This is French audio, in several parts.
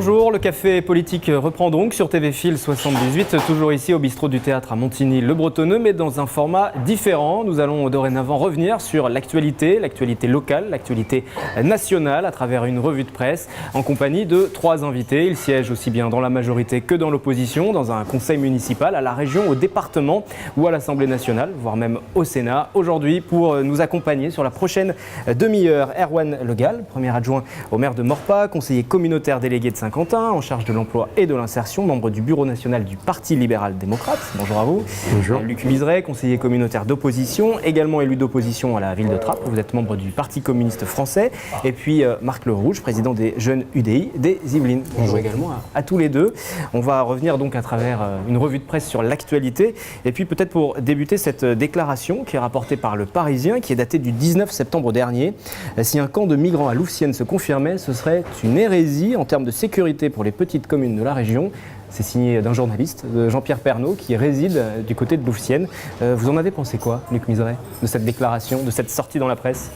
Bonjour, le café politique reprend donc sur TV Fil 78, toujours ici au bistrot du théâtre à Montigny-le-Bretonneux, mais dans un format différent. Nous allons dorénavant revenir sur l'actualité locale, l'actualité nationale à travers une revue de presse en compagnie de 3 invités. Ils siègent aussi bien dans la majorité que dans l'opposition, dans un conseil municipal, à la région, au département ou à l'Assemblée nationale, voire même au Sénat. Aujourd'hui, pour nous accompagner sur la prochaine demi-heure, Erwan Le Gall, premier adjoint au maire de Maurepas, conseiller communautaire délégué de Saint-Quentin, en charge de l'emploi et de l'insertion, membre du bureau national du Parti libéral-démocrate. Bonjour à vous. Bonjour. Luc Bizret, conseiller communautaire d'opposition, également élu d'opposition à la ville de Trappes. Vous êtes membre du Parti communiste français. Et puis Marc Le Rouge, président des jeunes UDI des Yvelines. Bonjour également à tous les deux. On va revenir donc à travers une revue de presse sur l'actualité. Et puis peut-être pour débuter cette déclaration qui est rapportée par Le Parisien, qui est datée du 19 septembre dernier. Si un camp de migrants à Louvciennes se confirmait, ce serait une hérésie en termes de sécurité pour les petites communes de la région. C'est signé d'un journaliste, Jean-Pierre Pernaut, qui réside du côté de Louvciennes. Vous en avez pensé quoi, Luc Bizret, de cette déclaration, de cette sortie dans la presse,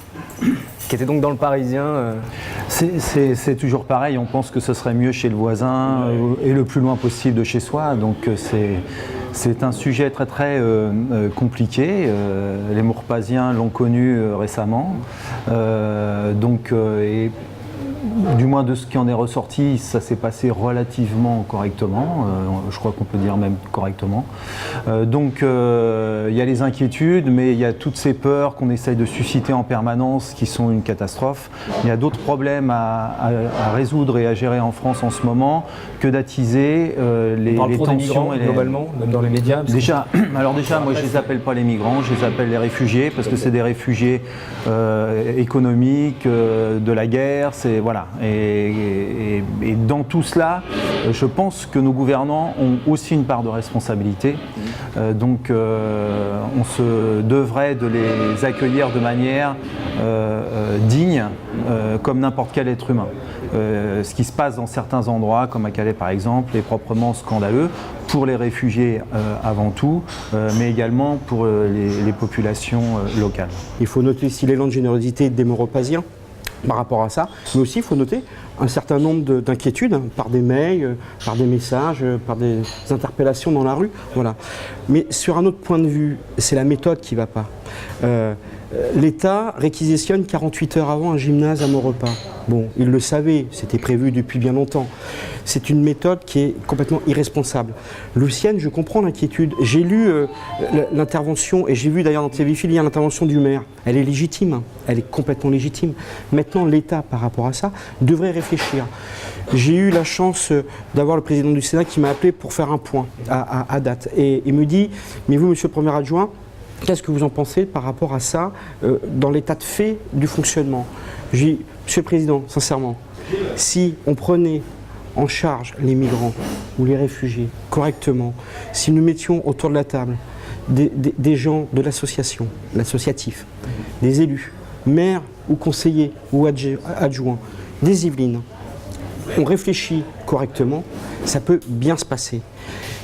qui était donc dans Le Parisien C'est toujours pareil, on pense que ce serait mieux chez le voisin et le plus loin possible de chez soi. Donc c'est un sujet très compliqué. Les Maurepasiens l'ont connu récemment. Du moins de ce qui en est ressorti, ça s'est passé relativement correctement, je crois qu'on peut dire même correctement. Il y a les inquiétudes, mais il y a toutes ces peurs qu'on essaye de susciter en permanence qui sont une catastrophe. Il y a d'autres problèmes à résoudre et à gérer en France en ce moment que d'attiser les tensions. Migrants, globalement, même dans les médias. Déjà, moi je les appelle pas les migrants, je les appelle les réfugiés parce que c'est des réfugiés économiques, de la guerre, voilà. Et dans tout cela, je pense que nos gouvernants ont aussi une part de responsabilité. On se devrait de les accueillir de manière digne, comme n'importe quel être humain. Ce qui se passe dans certains endroits, comme à Calais par exemple, est proprement scandaleux pour les réfugiés avant tout, mais également pour les populations locales. Il faut noter aussi l'élan de générosité des Maurepasiens par rapport à ça, mais aussi il faut noter un certain nombre d'inquiétudes par des mails, par des messages, par des interpellations dans la rue. Voilà. Mais sur un autre point de vue, c'est la méthode qui ne va pas. L'État réquisitionne 48 heures avant un gymnase à Maurepas. Bon, il le savait, c'était prévu depuis bien longtemps. C'est une méthode qui est complètement irresponsable. Louvciennes, je comprends l'inquiétude. J'ai lu l'intervention, et j'ai vu d'ailleurs dans TV Fil hier l'intervention du maire. Elle est légitime, elle est complètement légitime. Maintenant, l'État, par rapport à ça, devrait réfléchir. J'ai eu la chance d'avoir le président du Sénat qui m'a appelé pour faire un point à date. Et il me dit, mais vous, monsieur le premier adjoint, qu'est-ce que vous en pensez par rapport à ça, dans l'état de fait du fonctionnement? J'ai dit, monsieur le Président, sincèrement, si on prenait en charge les migrants ou les réfugiés correctement, si nous mettions autour de la table des gens de l'association, l'associatif, des élus, maires ou conseillers ou adjoints, des Yvelines, on réfléchit correctement, ça peut bien se passer.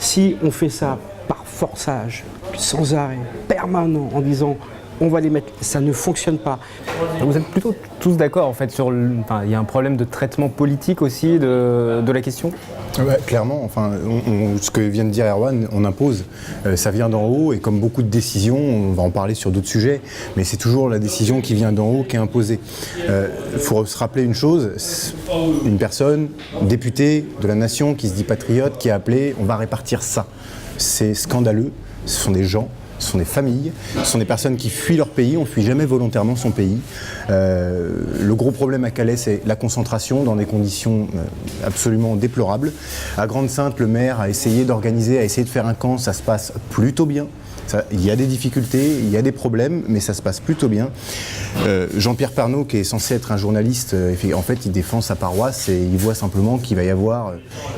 Si on fait ça par forçage, sans arrêt, permanent, en disant on va les mettre, ça ne fonctionne pas. Vous êtes plutôt tous d'accord en fait sur il y a un problème de traitement politique aussi de la question. Ouais, clairement, ce que vient de dire Erwan, on impose, ça vient d'en haut et comme beaucoup de décisions, on va en parler sur d'autres sujets, mais c'est toujours la décision qui vient d'en haut qui est imposée. Il faut se rappeler une chose, une personne, députée de la nation qui se dit patriote, qui a appelé, on va répartir ça. C'est scandaleux, ce sont des gens. Ce sont des familles, ce sont des personnes qui fuient leur pays, on ne fuit jamais volontairement son pays. Le gros problème à Calais, c'est la concentration dans des conditions absolument déplorables. À Grande-Synthe, le maire a essayé d'organiser, a essayé de faire un camp, ça se passe plutôt bien. Il y a des difficultés, il y a des problèmes, mais ça se passe plutôt bien. Jean-Pierre Pernaut, qui est censé être un journaliste, en fait, il défend sa paroisse et il voit simplement qu'il va y avoir...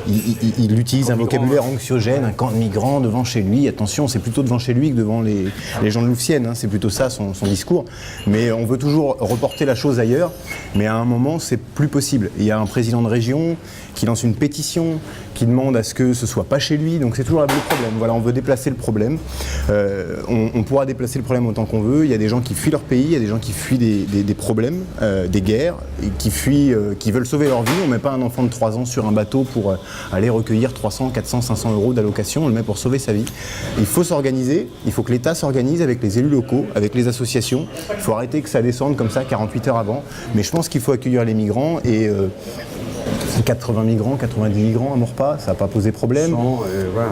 Il utilise un vocabulaire anxiogène, un camp de migrants devant chez lui. Attention, c'est plutôt devant chez lui que devant les gens de Louvciennes, hein, c'est plutôt ça son discours. Mais on veut toujours reporter la chose ailleurs, mais à un moment, c'est plus possible. Il y a un président de région qui lance une pétition, qui demande à ce que ce soit pas chez lui, donc c'est toujours le problème. Voilà, on veut déplacer le problème. On pourra déplacer le problème autant qu'on veut. Il y a des gens qui fuient leur pays, il y a des gens qui fuient des problèmes, des guerres, et qui veulent sauver leur vie. On ne met pas un enfant de 3 ans sur un bateau pour aller recueillir 300, 400, 500 euros d'allocation, on le met pour sauver sa vie. Il faut s'organiser, il faut que l'État s'organise avec les élus locaux, avec les associations. Il faut arrêter que ça descende comme ça 48 heures avant. Mais je pense qu'il faut accueillir les migrants et 80 migrants, 90 migrants à Maurepas, ça n'a pas posé problème.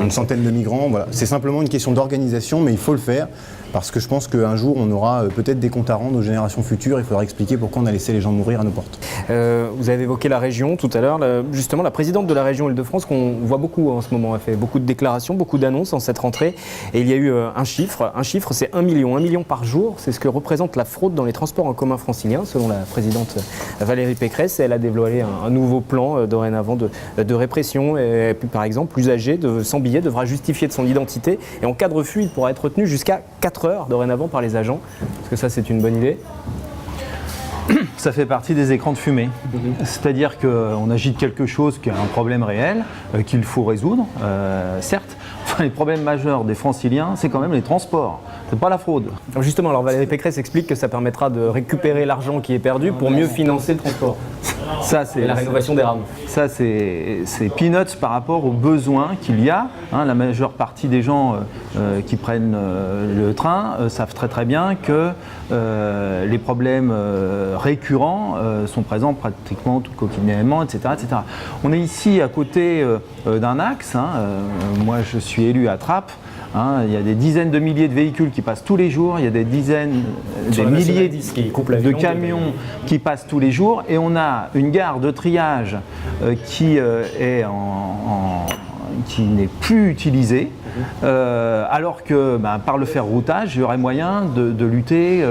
Une centaine de migrants, voilà. C'est simplement une question d'organisation, mais il faut le faire. Parce que je pense qu'un jour, on aura peut-être des comptes à rendre aux générations futures. Il faudra expliquer pourquoi on a laissé les gens mourir à nos portes. Vous avez évoqué la région tout à l'heure. Justement, la présidente de la région Île-de-France, qu'on voit beaucoup en ce moment, a fait beaucoup de déclarations, beaucoup d'annonces en cette rentrée. Et il y a eu un chiffre, c'est 1 million par jour. C'est ce que représente la fraude dans les transports en commun franciliens, selon la présidente Valérie Pécresse. Elle a dévoilé un nouveau plan dorénavant de répression. Et puis, par exemple, l'usager sans billet devra justifier de son identité. Et en cas de refus, il pourra être retenu jusqu'à 4 heures dorénavant par les agents. Est-ce que ça, c'est une bonne idée ? Ça fait partie des écrans de fumée. C'est-à-dire qu'on agite quelque chose qui est un problème réel, qu'il faut résoudre, certes. Enfin, les problèmes majeurs des franciliens, c'est quand même les transports. C'est pas la fraude. Justement, alors Valérie Pécresse explique que ça permettra de récupérer l'argent qui est perdu pour mieux financer le transport. Ça, c'est la rénovation des rames. Ça, c'est peanuts par rapport aux besoins qu'il y a. La majeure partie des gens qui prennent le train savent très très bien que les problèmes récurrents sont présents pratiquement tout quotidiennement, etc., etc. On est ici à côté d'un axe. Moi, je suis élu à Trappes. Il y a des dizaines de milliers de véhicules qui passent tous les jours, il y a des dizaines, des milliers de camions qui passent tous les jours, et on a une gare de triage qui n'est plus utilisée, alors que par le ferroutage, il y aurait moyen de lutter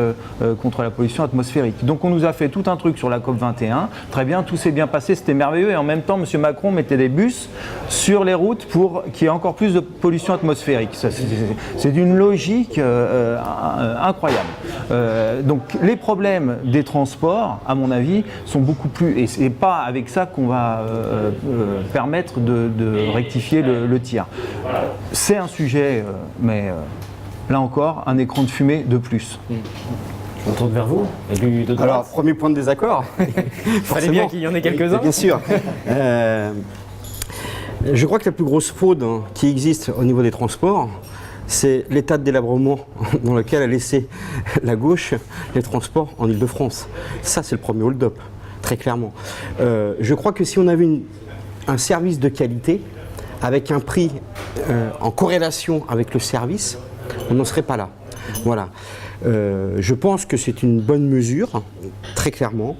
contre la pollution atmosphérique. Donc on nous a fait tout un truc sur la COP21, très bien, tout s'est bien passé, c'était merveilleux, et en même temps M. Macron mettait des bus sur les routes pour qu'il y ait encore plus de pollution atmosphérique. C'est d'une logique incroyable. Donc les problèmes des transports, à mon avis, sont beaucoup plus... Et c'est pas avec ça qu'on va permettre de rectifier le tir. C'est un sujet, mais là encore, un écran de fumée de plus. Je me tourne vers vous, élu de droite. Alors, premier point de désaccord. Il fallait bien qu'il y en ait quelques-uns. Bien sûr. Je crois que la plus grosse fraude qui existe au niveau des transports, c'est l'état de délabrement dans lequel a laissé la gauche les transports en Île-de-France. Ça, c'est le premier hold-up, très clairement. Je crois que si on avait un service de qualité, avec un prix en corrélation avec le service, on n'en serait pas là. Voilà. Je pense que c'est une bonne mesure, très clairement.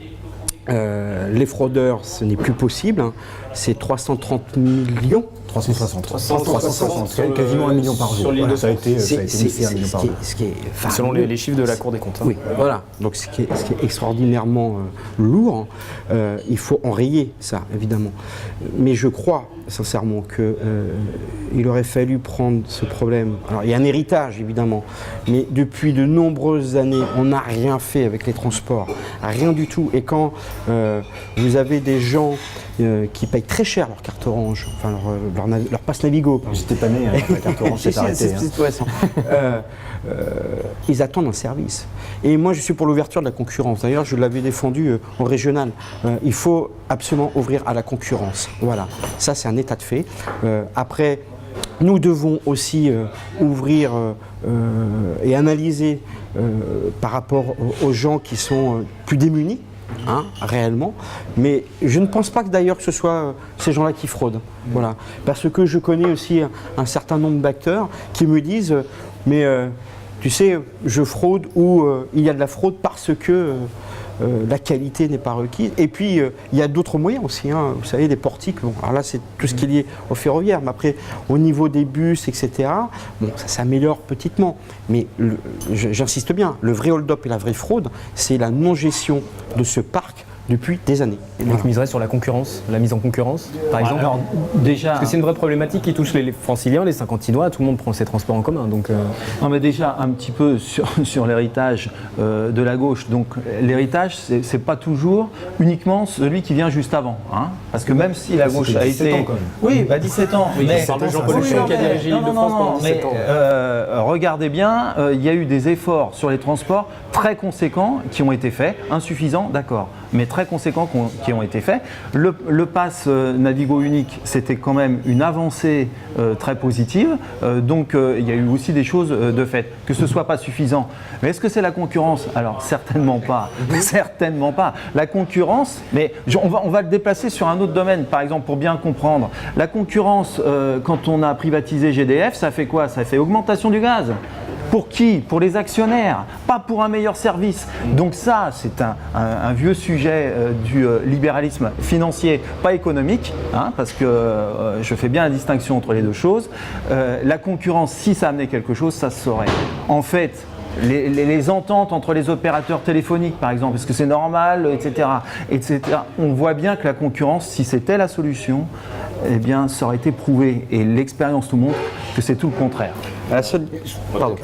Les fraudeurs, ce n'est plus possible. C'est 330 millions. 360, quasiment 1 million par jour. Voilà, ça a été laissé 1 million par jour. Selon les chiffres de la Cour des comptes. Oui, voilà. Donc ce qui est extraordinairement lourd, il faut enrayer ça, évidemment. Mais je crois sincèrement qu'il aurait fallu prendre ce problème. Alors il y a un héritage, évidemment, mais depuis de nombreuses années, on n'a rien fait avec les transports. Rien du tout. Et quand vous avez des gens qui payent très cher leur carte orange, enfin leur passe Navigo. J'étais pas né, la carte orange s'est arrêtée. Ils attendent un service. Et moi, je suis pour l'ouverture de la concurrence. D'ailleurs, je l'avais défendu au régional. Il faut absolument ouvrir à la concurrence. Voilà, ça c'est un état de fait. Après, nous devons aussi ouvrir et analyser par rapport aux gens qui sont plus démunis. Réellement, mais je ne pense pas que d'ailleurs que ce soit ces gens-là qui fraudent. Voilà. Parce que je connais aussi un certain nombre d'acteurs qui me disent mais tu sais, je fraude ou il y a de la fraude parce que la qualité n'est pas requise. Et puis il y a d'autres moyens aussi, vous savez, des portiques. Bon, alors là c'est tout ce qui est lié au ferroviaire, mais après au niveau des bus, etc. Bon, ça s'améliore petitement. Mais j'insiste bien, le vrai hold-up et la vraie fraude, c'est la non-gestion de ce parc depuis des années. Et donc miserait sur la concurrence, la mise en concurrence, par exemple. Alors, déjà, Parce que c'est une vraie problématique qui touche les franciliens, les Saint-Quentinois, tout le monde prend ses transports en commun. Donc, non, mais déjà un petit peu sur l'héritage de la gauche. Donc l'héritage, c'est pas toujours uniquement celui qui vient juste avant, hein, parce que même si la gauche a 17 été, ans, quand même. oui, 17 ans, Oui, mais on parle de Jean-Paul Huchon qui a dirigé l'Île-de-France pendant 17 ans. Regardez bien, il y a eu des efforts sur les transports très conséquents qui ont été faits, insuffisants, d'accord, mais très conséquents qui ont été faits. Le pass Navigo unique, c'était quand même une avancée très positive, donc il y a eu aussi des choses de fait, que ce soit pas suffisant. Mais est-ce que c'est la concurrence? Alors certainement pas, certainement pas. La concurrence, mais on va le déplacer sur un autre domaine, par exemple, pour bien comprendre. La concurrence, quand on a privatisé GDF, ça fait quoi? Ça fait augmentation du gaz. Pour qui? Pour les actionnaires, pas pour un meilleur service. Donc ça, c'est un vieux sujet du libéralisme financier, pas économique, hein, parce que je fais bien la distinction entre les deux choses. La concurrence, si ça amenait quelque chose, ça se saurait. En fait, les ententes entre les opérateurs téléphoniques, par exemple, est-ce que c'est normal, etc., etc. On voit bien que la concurrence, si c'était la solution, eh bien, ça aurait été prouvé. Et l'expérience nous montre que c'est tout le contraire. Pardon.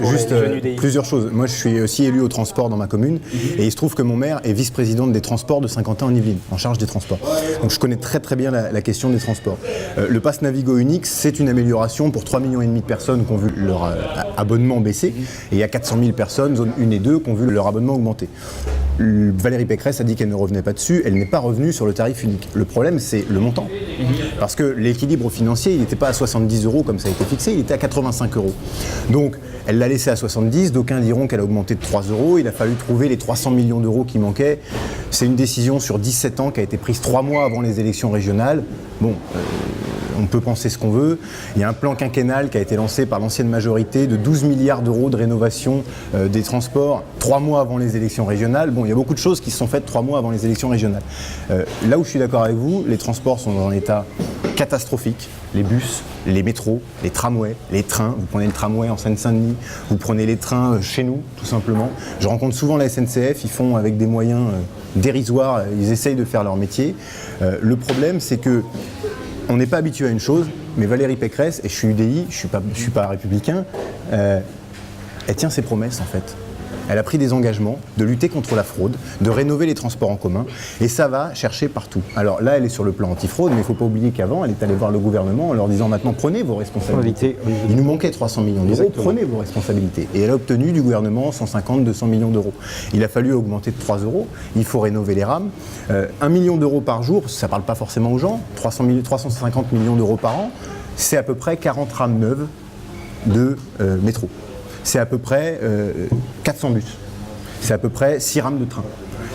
Juste plusieurs choses. Moi, je suis aussi élu au transport dans ma commune et il se trouve que mon maire est vice-présidente des transports de Saint-Quentin-en-Yvelines, en charge des transports. Donc je connais très très bien la question des transports. Le pass Navigo unique, c'est une amélioration pour 3,5 millions de personnes qui ont vu leur abonnement baisser et il y a 400 000 personnes, zone 1 et 2, qui ont vu leur abonnement augmenter. Valérie Pécresse a dit qu'elle ne revenait pas dessus, elle n'est pas revenue sur le tarif unique. Le problème, c'est le montant. Parce que l'équilibre financier, il n'était pas à 70 € comme ça a été fixé, il était à 85 €. Donc, elle l'a laissé à 70, d'aucuns diront qu'elle a augmenté de 3 €, il a fallu trouver les 300 millions d'euros qui manquaient. C'est une décision sur 17 ans qui a été prise 3 mois avant les élections régionales. Bon, on peut penser ce qu'on veut. Il y a un plan quinquennal qui a été lancé par l'ancienne majorité de 12 milliards d'euros de rénovation des transports 3 mois avant les élections régionales. Bon, il y a beaucoup de choses qui se sont faites 3 mois avant les élections régionales. Là où je suis d'accord avec vous, les transports sont dans un état catastrophique. Les bus, les métros, les tramways, les trains. Vous prenez le tramway en Seine-Saint-Denis, vous prenez les trains chez nous, tout simplement. Je rencontre souvent la SNCF, ils font avec des moyens dérisoires, ils essayent de faire leur métier. Le problème, c'est que on n'est pas habitué à une chose, mais Valérie Pécresse, et je suis UDI, je suis pas républicain, elle tient ses promesses en fait. Elle a pris des engagements de lutter contre la fraude, de rénover les transports en commun, et ça va chercher partout. Alors là, elle est sur le plan antifraude, mais il ne faut pas oublier qu'avant, elle est allée voir le gouvernement en leur disant maintenant prenez vos responsabilités. Il nous manquait 300 millions d'euros, prenez vos responsabilités. Et elle a obtenu du gouvernement 150, 200 millions d'euros. Il a fallu augmenter de 3 €, il faut rénover les rames. 1 million d'euros par jour, ça ne parle pas forcément aux gens, 350 millions d'euros par an, c'est à peu près 40 rames neuves de métro. C'est à peu près 400 bus. C'est à peu près 6 rames de train.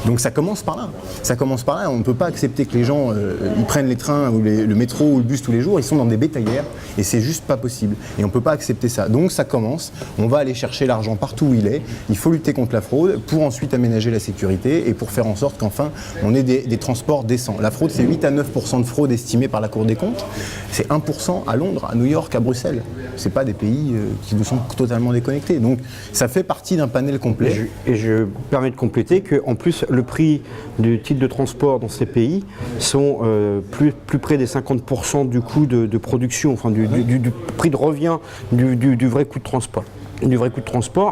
Donc ça commence par là. Ça commence par là. On ne peut pas accepter que les gens ils prennent les trains ou le métro ou le bus tous les jours. Ils sont dans des bétaillères et c'est juste pas possible. Et on ne peut pas accepter ça. Donc ça commence. On va aller chercher l'argent partout où il est. Il faut lutter contre la fraude pour ensuite aménager la sécurité et pour faire en sorte qu'enfin on ait des transports décents. La fraude, c'est 8 à 9% de fraude estimée par la Cour des comptes. C'est 1% à Londres, à New York, à Bruxelles. C'est pas des pays qui nous sont totalement déconnectés. Donc ça fait partie d'un panel complet. Et je permets de compléter qu'en plus, le prix du titre de transport dans ces pays sont plus près des 50% du coût de production, enfin du prix de revient du vrai coût de transport.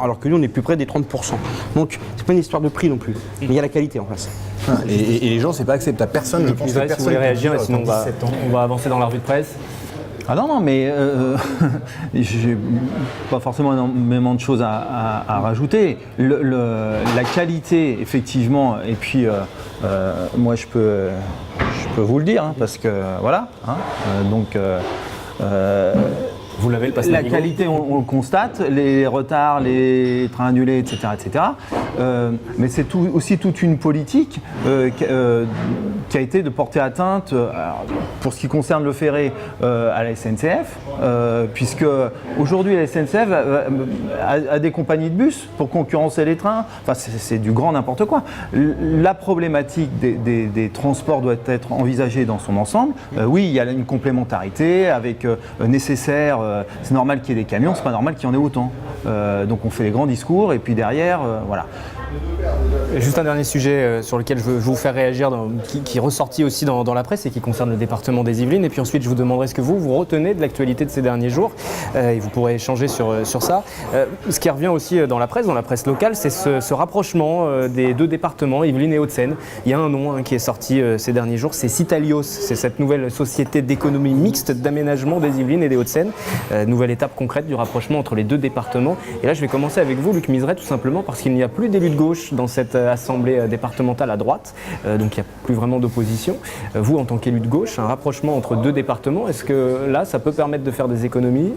Alors que nous on est plus près des 30%. Donc c'est pas une histoire de prix non plus. Mais il y a la qualité en face. Et les gens, c'est pas acceptable. Personne ne pense que Si vous personne voulez peut réagir, dire, sinon dans 17 ans. on va avancer dans la revue de presse. Ah non, mais j'ai pas forcément énormément de choses à rajouter. La qualité, effectivement, et puis moi je peux vous le dire, hein, parce que voilà. Hein, Vous l'avez le pass la Navigo. qualité, on le constate, les retards, les trains annulés, etc. Mais c'est aussi toute une politique qui a été de porter atteinte, alors, pour ce qui concerne le ferré, à la SNCF, puisque aujourd'hui la SNCF a des compagnies de bus pour concurrencer les trains. Enfin, c'est du grand n'importe quoi. La problématique des transports doit être envisagée dans son ensemble. Oui, il y a une complémentarité avec nécessaire. C'est normal qu'il y ait des camions, c'est pas normal qu'il y en ait autant. Donc on fait les grands discours et puis derrière, voilà. Juste un dernier sujet sur lequel je veux vous faire réagir, qui est ressorti aussi dans la presse et qui concerne le département des Yvelines. Et puis ensuite, je vous demanderai ce que vous retenez de l'actualité de ces derniers jours. Et vous pourrez échanger sur ça. Ce qui revient aussi dans la presse locale, c'est ce rapprochement des deux départements, Yvelines et Hauts-de-Seine. Il y a un nom qui est sorti ces derniers jours, c'est Citalios. C'est cette nouvelle société d'économie mixte d'aménagement des Yvelines et des Hauts-de-Seine. Nouvelle étape concrète du rapprochement entre les deux départements. Et là, je vais commencer avec vous, Luc Miseret, tout simplement parce qu'il n'y a plus d'élus de gauche dans cette assemblée départementale à droite, donc il n'y a plus vraiment d'opposition. Vous, en tant qu'élu de gauche, un rapprochement entre deux départements, est-ce que là, ça peut permettre de faire des économies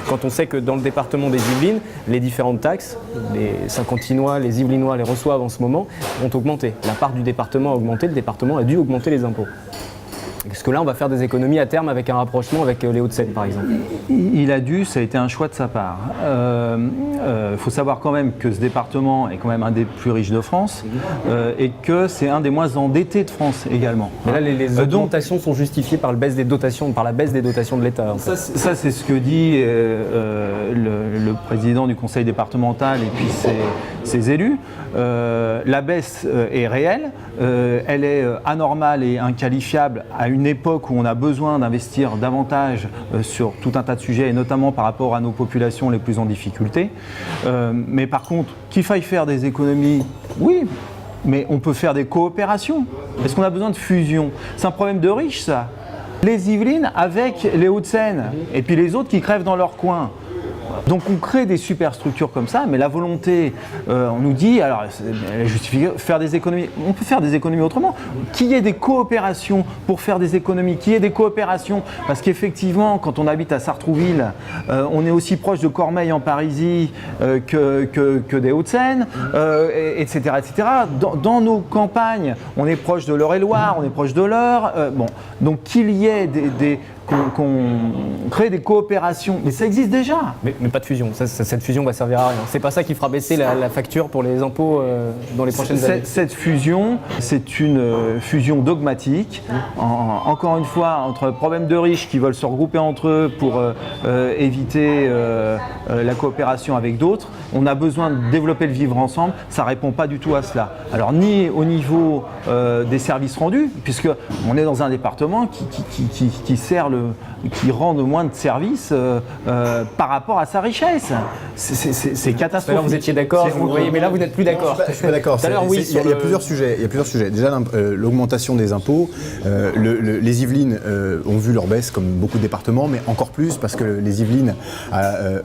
quand on sait que dans le département des Yvelines, les différentes taxes, les Saint-Quentinois, les Yvelinois les reçoivent en ce moment, ont augmenté. La part du département a augmenté, le département a dû augmenter les impôts. Est-ce que là, on va faire des économies à terme avec un rapprochement avec les Hauts-de-Seine, par exemple? Il a dû, ça a été un choix de sa part. Faut savoir quand même que ce département est quand même un des plus riches de France et que c'est un des moins endettés de France également. Mais là, les augmentations sont justifiées par la baisse des dotations de l'État. En fait. Ça, c'est ce que dit le président du conseil départemental et puis ses élus. La baisse est réelle, elle est anormale et inqualifiable à une époque où on a besoin d'investir davantage sur tout un tas de sujets, et notamment par rapport à nos populations les plus en difficulté. Mais par contre, qu'il faille faire des économies, oui, mais on peut faire des coopérations. Est-ce qu'on a besoin de fusion? C'est un problème de riches, ça. Les Yvelines avec les Hauts-de-Seine, et puis les autres qui crèvent dans leur coin. Donc on crée des superstructures comme ça, mais la volonté, on nous dit, alors justifier faire des économies, on peut faire des économies autrement, qu'il y ait des coopérations pour faire des économies, qu'il y ait des coopérations, parce qu'effectivement, quand on habite à Sartrouville, on est aussi proche de Cormeilles en Parisis que des Hauts-de-Seine, etc. etc. Dans nos campagnes, on est proche de l'Eure-et-Loire, on est proche de l'Eure, bon, donc qu'il y ait qu'on crée des coopérations, mais ça existe déjà. Mais pas de fusion, cette fusion va servir à rien. C'est pas ça qui fera baisser la facture pour les impôts dans les prochaines années. Cette fusion, c'est une fusion dogmatique, encore une fois, entre problèmes de riches qui veulent se regrouper entre eux pour éviter la coopération avec d'autres. On a besoin de développer le vivre ensemble, ça ne répond pas du tout à cela. Alors ni au niveau des services rendus, puisqu'on est dans un département qui rend moins de services par rapport à sa richesse. C'est catastrophique. Alors vous étiez d'accord, mais là vous n'êtes plus d'accord. Je suis pas d'accord. Il y a plusieurs sujets. Déjà, l'augmentation des impôts. Les Yvelines ont vu leur baisse comme beaucoup de départements, mais encore plus parce que les Yvelines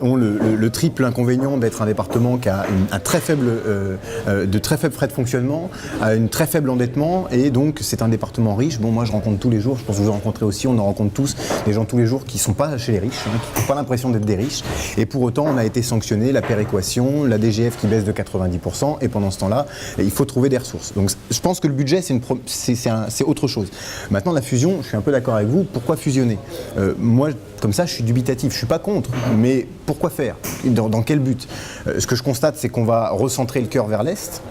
ont le triple inconvénient d'être un département qui a de très faibles frais de fonctionnement, une très faible endettement, et donc c'est un département riche. Bon, moi je rencontre tous les jours, je pense que vous en rencontrez aussi, on en rencontre tous, des gens tous les jours qui ne sont pas chez les riches, qui n'ont pas l'impression d'être des riches, et pour autant on a été sanctionné, la péréquation, la DGF qui baisse de 90%, et pendant ce temps-là, il faut trouver des ressources. Donc je pense que le budget c'est autre chose. Maintenant la fusion, je suis un peu d'accord avec vous, pourquoi fusionner? Moi, comme ça, je suis dubitatif, je ne suis pas contre, mais pourquoi faire? Dans quel but? Ce que je constate, c'est qu'on va recentrer le cœur vers l'Est,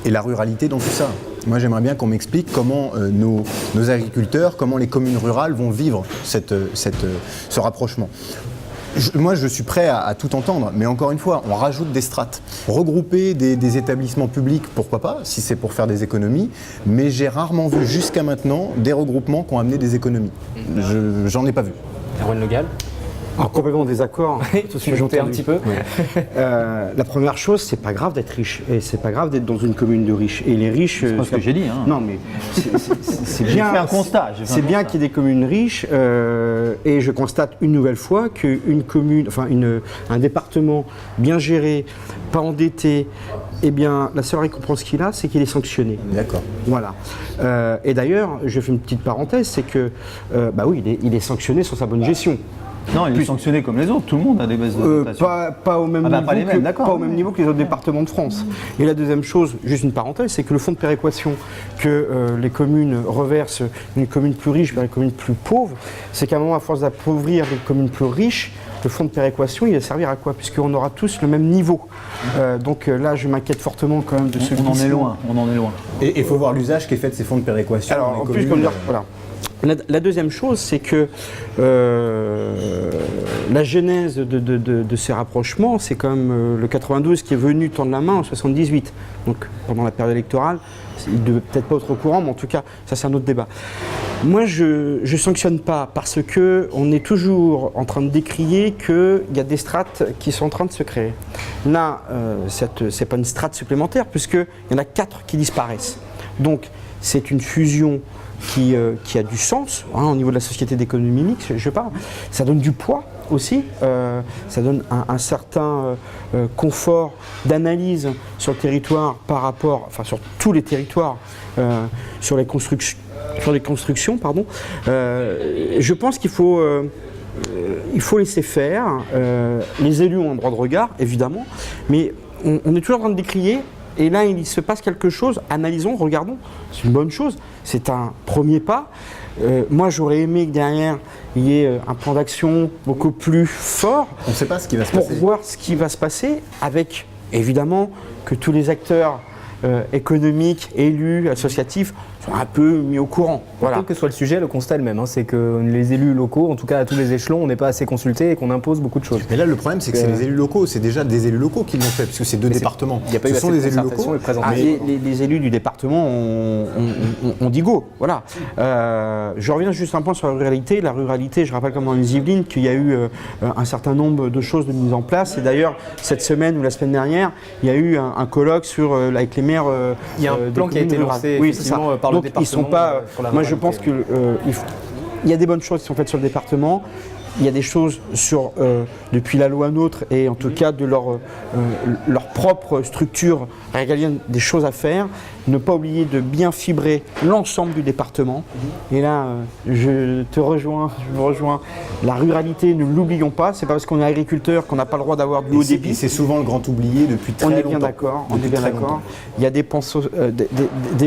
et la ruralité dans tout ça. Moi, j'aimerais bien qu'on m'explique comment nos agriculteurs, comment les communes rurales vont vivre ce rapprochement. Moi, je suis prêt à tout entendre, mais encore une fois, on rajoute des strates. Regrouper des établissements publics, pourquoi pas, si c'est pour faire des économies, mais j'ai rarement vu jusqu'à maintenant des regroupements qui ont amené des économies. J'en ai pas vu. Erwan Le Gall. Alors, complètement en désaccord. Tout ce que j'entends un petit peu. La première chose, c'est pas grave d'être riche, et c'est pas grave d'être dans une commune de riches. Et les riches, c'est pas ce que j'ai dit. Hein. Non, mais c'est bien. J'ai fait un constat. C'est bien qu'il y ait des communes riches, et je constate une nouvelle fois qu'une commune, enfin un département bien géré, pas endetté, eh bien, la seule récompense qu'il a, c'est qu'il est sanctionné. D'accord. Voilà. Et d'ailleurs, je fais une petite parenthèse, c'est que, bah oui, il est sanctionné sur sa bonne gestion. Non, il est sanctionné comme les autres, tout le monde a des baisses de dotation. Pas au même niveau que les autres départements de France. Et la deuxième chose, juste une parenthèse, c'est que le fonds de péréquation que les communes reversent d'une commune plus riche vers une commune plus pauvre, c'est qu'à un moment, à force d'appauvrir les communes plus riches, le fonds de péréquation, il va servir à quoi? Puisqu'on aura tous le même niveau. Donc là, je m'inquiète fortement quand même de ce on en est loin. Et il faut voir l'usage qui est fait de ces fonds de péréquation. Alors, en plus, comme dire, voilà. La deuxième chose, c'est que la genèse de ces rapprochements, c'est quand même le 92 qui est venu tendre la main en 78. Donc pendant la période électorale, il ne devait peut-être pas être au courant, mais en tout cas, ça c'est un autre débat. Moi, je ne sanctionne pas parce qu'on est toujours en train de décrier qu'il y a des strates qui sont en train de se créer. Là, ce n'est pas une strate supplémentaire puisqu'il y en a 4 qui disparaissent. Donc, c'est une fusion qui a du sens au niveau de la société d'économie mixte, je parle. Ça donne du poids aussi, ça donne un certain confort d'analyse sur le territoire par rapport, enfin sur tous les territoires, sur les constructions, pardon. Je pense qu'il faut laisser faire. Les élus ont un droit de regard, évidemment, mais on est toujours en train de décrier. Et là, il se passe quelque chose, analysons, regardons, c'est une bonne chose, c'est un premier pas. Moi, j'aurais aimé que derrière, il y ait un plan d'action beaucoup plus fort. On ne sait pas ce qui va se passer. Pour voir ce qui va se passer, avec évidemment que tous les acteurs économiques, élus, associatifs, sont un peu mis au courant. Voilà. Quel que soit le sujet, le constat est le même, c'est que les élus locaux, en tout cas à tous les échelons, on n'est pas assez consultés et qu'on impose beaucoup de choses. Mais là, le problème, c'est que c'est les élus locaux, c'est déjà des élus locaux qui l'ont fait, puisque c'est 2 départements. Il n'y a pas eu assez de concertation et présentation. Les élus du département ont dit go, voilà. Je reviens juste un point sur la ruralité. La ruralité, je rappelle comme dans les Yvelines, qu'il y a eu un certain nombre de choses de mise en place. Et d'ailleurs, cette semaine ou la semaine dernière, il y a eu un colloque avec les maires. Il y a un plan qui a été lancé effectivement par le département. Ils sont pas. Moi, je pense qu'il y a des bonnes choses qui sont faites sur le département. Il y a des choses depuis la loi NOTRe et en tout cas de leur propre structure régalienne, des choses à faire. Ne pas oublier de bien fibrer l'ensemble du département. Et là, je me rejoins. La ruralité, ne l'oublions pas. C'est pas parce qu'on est agriculteur qu'on n'a pas le droit d'avoir du haut débit. C'est souvent le grand oublié depuis très longtemps. On est bien d'accord. Il y a des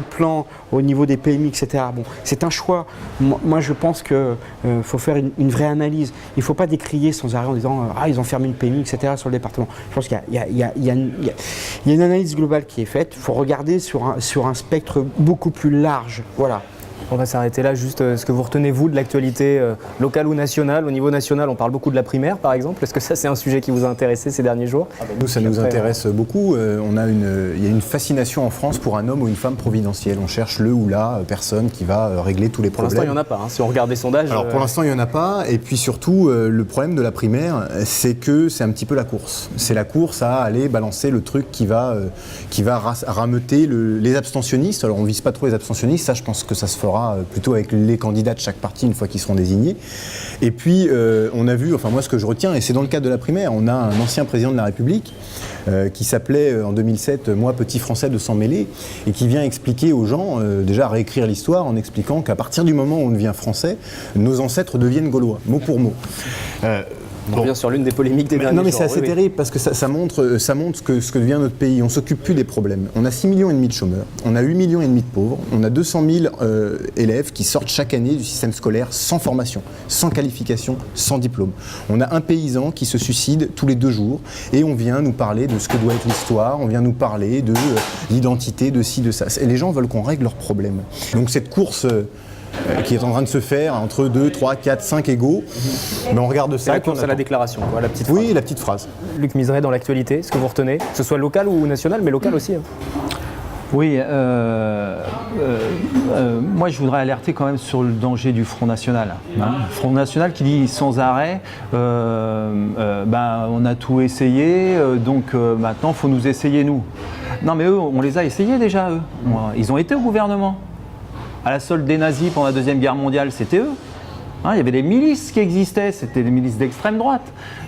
plans au niveau des PMI, etc. Bon, c'est un choix. Moi, je pense qu'il faut faire une vraie analyse. Il ne faut pas décrier sans arrêt en disant ils ont fermé une PMI, etc. sur le département. Je pense qu'il y a une analyse globale qui est faite. Il faut regarder sur un spectre beaucoup plus large. Voilà. On va s'arrêter là, juste ce que vous retenez vous de l'actualité locale ou nationale. Au niveau national, on parle beaucoup de la primaire par exemple. Est-ce que ça c'est un sujet qui vous a intéressé ces derniers jours? Nous ça nous intéresse beaucoup. Il y a une fascination en France pour un homme ou une femme providentielle. On cherche le ou la personne qui va régler tous les problèmes. Pour l'instant il n'y en a pas, si on regarde les sondages. Alors pour l'instant il n'y en a pas. Et puis surtout le problème de la primaire, c'est que c'est un petit peu la course. C'est la course à aller balancer le truc qui va rameuter les abstentionnistes. Alors on ne vise pas trop les abstentionnistes, ça je pense que ça se fera plutôt avec les candidats de chaque parti une fois qu'ils seront désignés. Et puis on a vu, enfin moi ce que je retiens, et c'est dans le cadre de la primaire, on a un ancien président de la République qui s'appelait en 2007 « Moi, petit français de s'en mêler » et qui vient expliquer aux gens, déjà réécrire l'histoire en expliquant qu'à partir du moment où on devient français, nos ancêtres deviennent gaulois, mot pour mot. On revient sur l'une des polémiques des derniers jours. Non mais c'est assez terrible parce que ça montre ce que devient notre pays. On ne s'occupe plus des problèmes. On a 6,5 millions de chômeurs, on a 8,5 millions de pauvres, on a 200 000 élèves qui sortent chaque année du système scolaire sans formation, sans qualification, sans diplôme. On a un paysan qui se suicide tous les 2 jours et on vient nous parler de ce que doit être l'histoire, on vient nous parler de l'identité, de ci, de ça. Et les gens veulent qu'on règle leurs problèmes. Donc cette course qui est en train de se faire entre 2, 3, 4, 5 égaux. Mais on regarde ça. C'est la course à la déclaration, quoi, la petite phrase. Oui, la petite phrase. Luc Miseret, dans l'actualité, ce que vous retenez, que ce soit local ou national, mais local aussi. Oui, moi je voudrais alerter quand même sur le danger du Front National. Front National qui dit sans arrêt, on a tout essayé, donc maintenant il faut nous essayer nous. Non mais eux, on les a essayés déjà, eux. Ils ont été au gouvernement. À la solde des nazis pendant la Deuxième Guerre mondiale, c'était eux. Il y avait des milices qui existaient, c'était des milices d'extrême droite.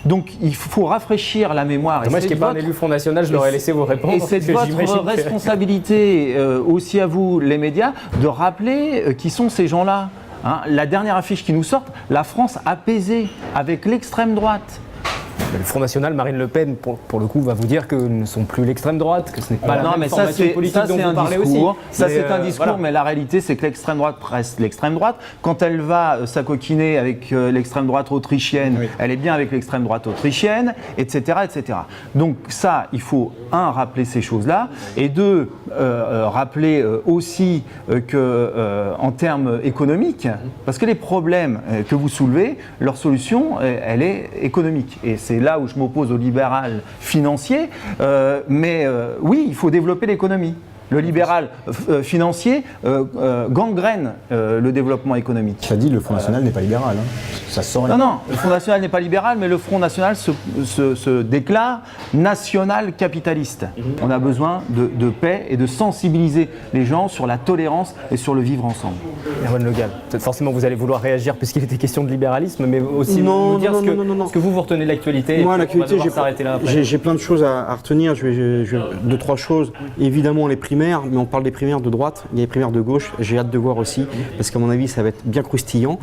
Donc il faut rafraîchir la mémoire. Moi, je n'ai pas un élu Front National, je leur ai laissé vous répondre. Et c'est votre responsabilité, aussi à vous, les médias, de rappeler qui sont ces gens-là. La dernière affiche qui nous sort, la France apaisée avec l'extrême droite. Le Front National, Marine Le Pen, pour le coup, va vous dire que ne sont plus l'extrême droite, que ce n'est pas la même formation politique dont vous parlez aussi. Ça, c'est un discours, voilà. Mais la réalité, c'est que l'extrême droite reste l'extrême droite. Quand elle va s'acoquiner avec l'extrême droite autrichienne, oui. Elle est bien avec l'extrême droite autrichienne, etc., etc. Donc ça, il faut, un, rappeler ces choses-là, et deux, rappeler aussi que, en termes économiques, parce que les problèmes que vous soulevez, leur solution, elle est économique. Et c'est là où je m'oppose au libéral financier, mais oui, il faut développer l'économie. Le libéral financier gangrène le développement économique. Ça dit, le Front National n'est pas libéral. Hein. Ça sort. Non, le Front National n'est pas libéral, mais le Front National se déclare national capitaliste. On a besoin de paix et de sensibiliser les gens sur la tolérance et sur le vivre ensemble. Erwan Le Gall, forcément vous allez vouloir réagir puisqu'il était question de libéralisme, mais aussi nous dire ce que vous retenez de l'actualité. Moi, l'actualité, j'ai plein de choses à retenir. Deux, trois choses. Évidemment, les primaires, mais on parle des primaires de droite, il y a les primaires de gauche. J'ai hâte de voir aussi, parce qu'à mon avis, ça va être bien croustillant.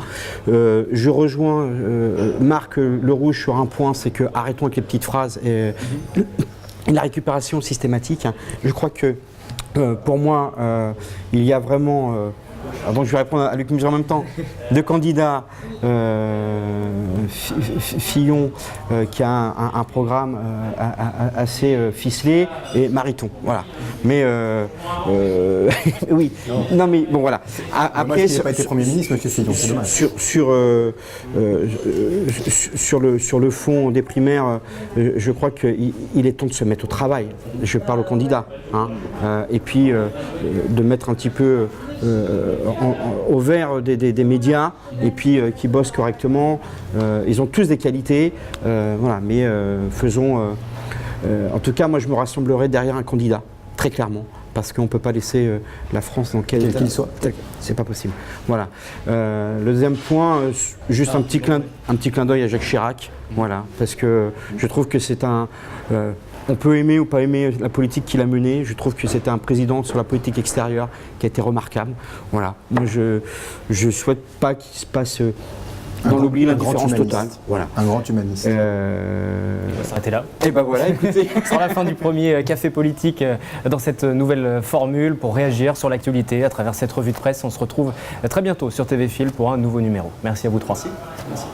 Je rejoins Marc Le Rouge sur un point, c'est que arrêtons avec les petites phrases et la récupération systématique. Je crois que pour moi, il y a vraiment. Donc je vais répondre à Luc Muser en même temps. Deux candidats, Fillon qui a un programme assez ficelé et Mariton, voilà. Mais oui, non mais bon voilà. Après, il n'a pas été Premier ministre, M. Fillon, c'est dommage. Sur le fond des primaires, je crois qu'il est temps de se mettre au travail. Je parle aux candidats, hein, et puis de mettre un petit peu au vert des médias et puis qui bossent correctement. Ils ont tous des qualités, voilà, mais faisons. En tout cas, moi je me rassemblerai derrière un candidat, très clairement, parce qu'on ne peut pas laisser la France dans quel qu'il soit. C'est pas possible. Voilà. Le deuxième point, juste un petit clin d'œil à Jacques Chirac, voilà, parce que je trouve que c'est un. On peut aimer ou pas aimer la politique qu'il a menée. Je trouve que c'était un président sur la politique extérieure qui a été remarquable. Voilà. Moi, je ne souhaite pas qu'il se passe dans l'oubli, l'indifférence totale. Voilà. Un grand humaniste. On va s'arrêter là. Et ben voilà, écoutez. C'est la fin du premier café politique dans cette nouvelle formule pour réagir sur l'actualité à travers cette revue de presse. On se retrouve très bientôt sur TV Fil pour un nouveau numéro. Merci à vous trois. Merci.